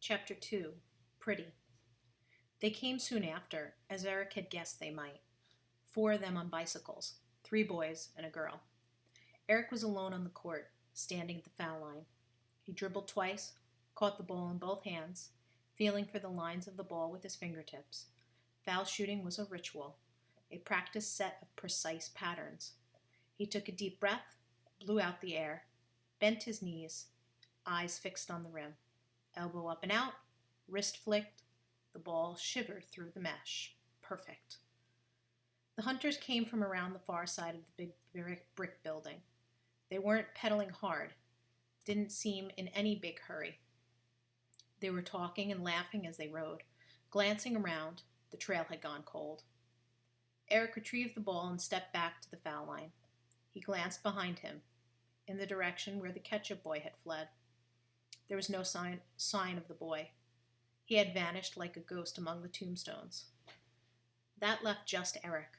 Chapter 2. Pretty. They came soon after, as Eric had guessed they might. 4 of them on bicycles, 3 boys and a girl. Eric was alone on the court, standing at the foul line. He dribbled twice, caught the ball in both hands, feeling for the lines of the ball with his fingertips. Foul shooting was a ritual, a practiced set of precise patterns. He took a deep breath, blew out the air, bent his knees, eyes fixed on the rim. Elbow up and out, wrist flicked, the ball shivered through the mesh. Perfect. The hunters came from around the far side of the big brick building. They weren't pedaling hard, didn't seem in any big hurry. They were talking and laughing as they rode, glancing around. The trail had gone cold. Eric retrieved the ball and stepped back to the foul line. He glanced behind him, in the direction where the ketchup boy had fled. There was no sign of the boy. He had vanished like a ghost among the tombstones. That left just Eric,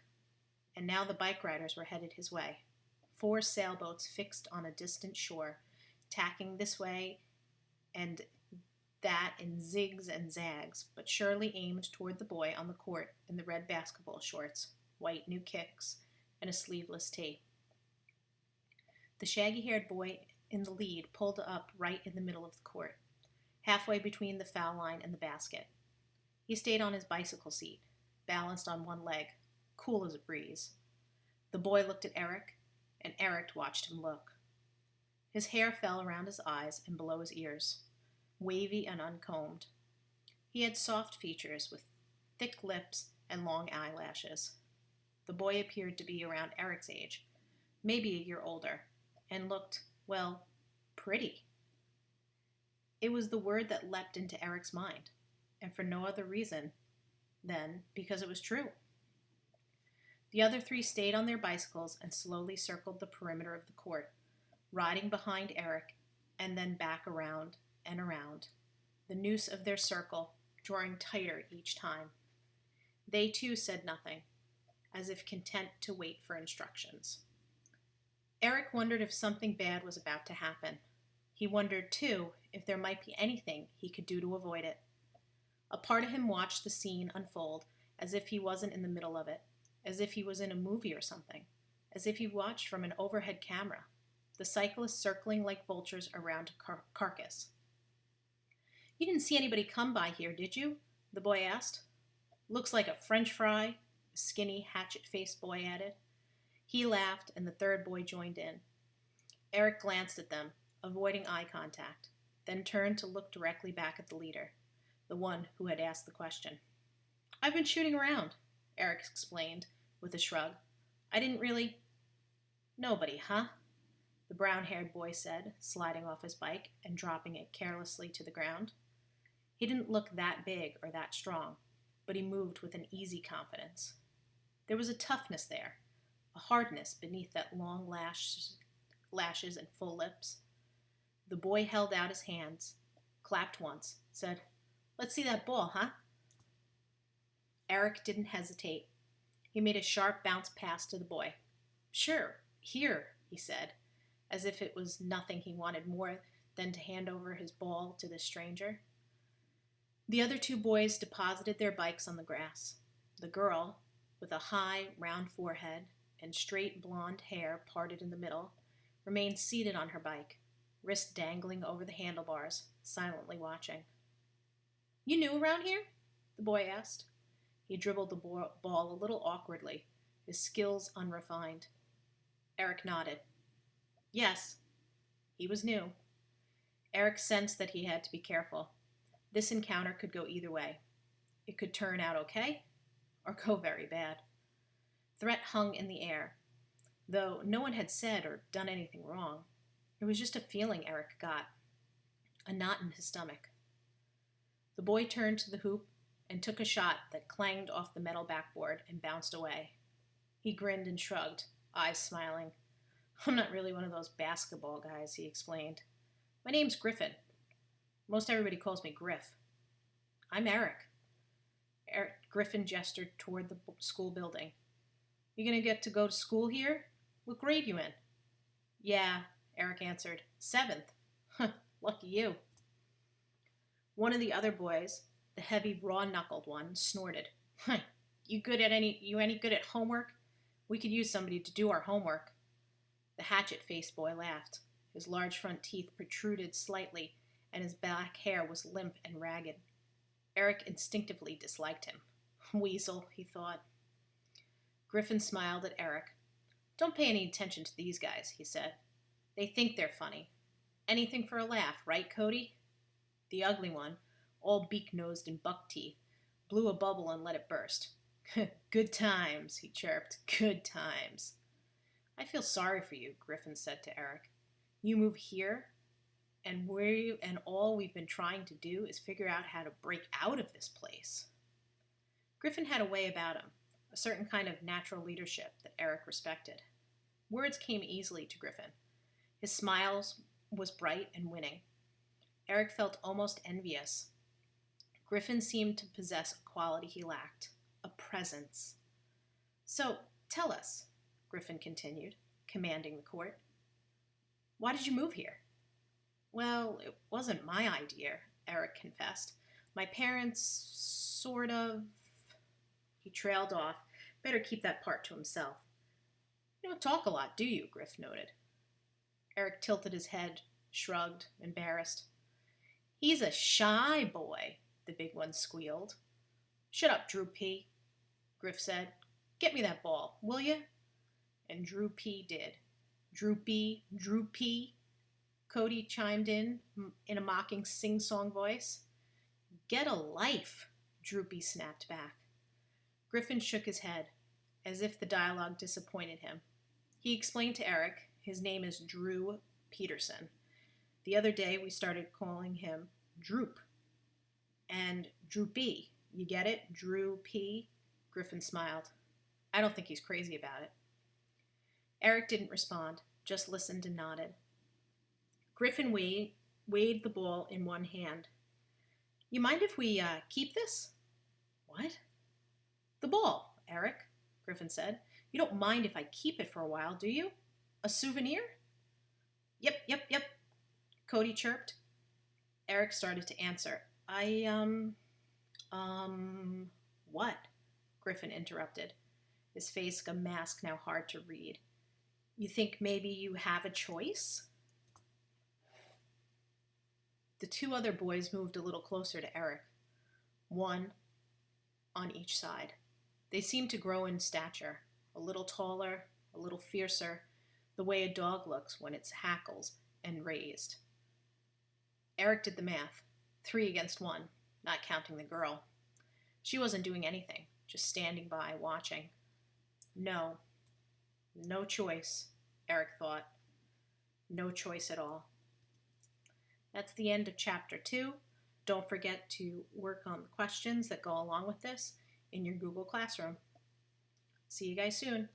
and now the bike riders were headed his way. 4 sailboats fixed on a distant shore, tacking this way and that in zigs and zags, but surely aimed toward the boy on the court in the red basketball shorts, white new kicks, and a sleeveless tee. The shaggy-haired boy in the lead pulled up right in the middle of the court, halfway between the foul line and the basket. He stayed on his bicycle seat, balanced on one leg, cool as a breeze. The boy looked at Eric, and Eric watched him look. His hair fell around his eyes and below his ears, wavy and uncombed. He had soft features with thick lips and long eyelashes. The boy appeared to be around Eric's age, maybe a year older, and looked, well, pretty. It was the word that leapt into Eric's mind, and for no other reason than because it was true. The other 3 stayed on their bicycles and slowly circled the perimeter of the court, riding behind Eric and then back around and around, the noose of their circle drawing tighter each time. They too said nothing, as if content to wait for instructions. Eric wondered if something bad was about to happen. He wondered, too, if there might be anything he could do to avoid it. A part of him watched the scene unfold as if he wasn't in the middle of it, as if he was in a movie or something, as if he watched from an overhead camera, the cyclists circling like vultures around a carcass. "You didn't see anybody come by here, did you?" the boy asked. "Looks like a French fry," a skinny, hatchet-faced boy added. He laughed, and the 3rd boy joined in. Eric glanced at them, avoiding eye contact, then turned to look directly back at the leader, the one who had asked the question. "I've been shooting around," Eric explained, with a shrug. "I didn't really—" "Nobody, huh?" the brown-haired boy said, sliding off his bike and dropping it carelessly to the ground. He didn't look that big or that strong, but he moved with an easy confidence. There was a toughness there, a hardness beneath that long lashes and full lips. The boy held out his hands, clapped once, said, "Let's see that ball, huh?" Eric didn't hesitate. He made a sharp bounce pass to the boy. "Sure, here," he said, as if it was nothing he wanted more than to hand over his ball to this stranger. The other 2 boys deposited their bikes on the grass. The girl, with a high, round forehead and straight blonde hair parted in the middle, remained seated on her bike, wrist dangling over the handlebars, silently watching. "You new around here?" the boy asked. He dribbled the ball a little awkwardly, his skills unrefined. Eric nodded. Yes, he was new. Eric sensed that he had to be careful. This encounter could go either way. It could turn out okay, or go very bad. Threat hung in the air, though no one had said or done anything wrong. It was just a feeling Eric got, a knot in his stomach. The boy turned to the hoop and took a shot that clanged off the metal backboard and bounced away. He grinned and shrugged, eyes smiling. "I'm not really one of those basketball guys," he explained. "My name's Griffin. Most everybody calls me Griff." "I'm Eric." Griffin gestured toward the school building. "You gonna get to go to school here? What grade you in?" "Yeah," Eric answered. "7th. Huh, lucky you." One of the other boys, the heavy, raw-knuckled one, snorted. You any good at homework? We could use somebody to do our homework. The hatchet-faced boy laughed. His large front teeth protruded slightly, and his black hair was limp and ragged. Eric instinctively disliked him. Weasel, he thought. Griffin smiled at Eric. Don't pay any attention to these guys, he said. They think they're funny. Anything for a laugh, right, Cody? The ugly one, all beak-nosed and buck teeth, blew a bubble and let it burst. Good times, he chirped. Good times. I feel sorry for you, Griffin said to Eric. You move here, and all we've been trying to do is figure out how to break out of this place. Griffin had a way about him, a certain kind of natural leadership that Eric respected. Words came easily to Griffin. His smile was bright and winning. Eric felt almost envious. Griffin seemed to possess a quality he lacked, a presence. So, tell us, Griffin continued, commanding the court. Why did you move here? Well, it wasn't my idea, Eric confessed. My parents sort of... He trailed off. Better keep that part to himself. You don't talk a lot, do you? Griff noted. Eric tilted his head, shrugged, embarrassed. He's a shy boy, the big one squealed. Shut up, Drew P., Griff said. Get me that ball, will you? And Drew P. did. Drew P., Cody chimed in a mocking sing-song voice. Get a life, Droopy snapped back. Griffin shook his head, as if the dialogue disappointed him. He explained to Eric, his name is Drew Peterson. The other day we started calling him Droop. And Droopy, you get it? Drew P. Griffin smiled. I don't think he's crazy about it. Eric didn't respond, just listened and nodded. Griffin weighed the ball in one hand. You mind if we keep this? What? The ball, Eric, Griffin said. You don't mind if I keep it for a while, do you? A souvenir? Yep, Cody chirped. Eric started to answer. What? Griffin interrupted, his face a mask now hard to read. You think maybe you have a choice? The two other boys moved a little closer to Eric, one on each side. They seemed to grow in stature, a little taller, a little fiercer, the way a dog looks when it's hackles and raised. Eric did the math. 3 against 1, not counting the girl. She wasn't doing anything, just standing by, watching. No choice, Eric thought. No choice at all. That's the end of Chapter 2. Don't forget to work on the questions that go along with this in your Google Classroom. See you guys soon.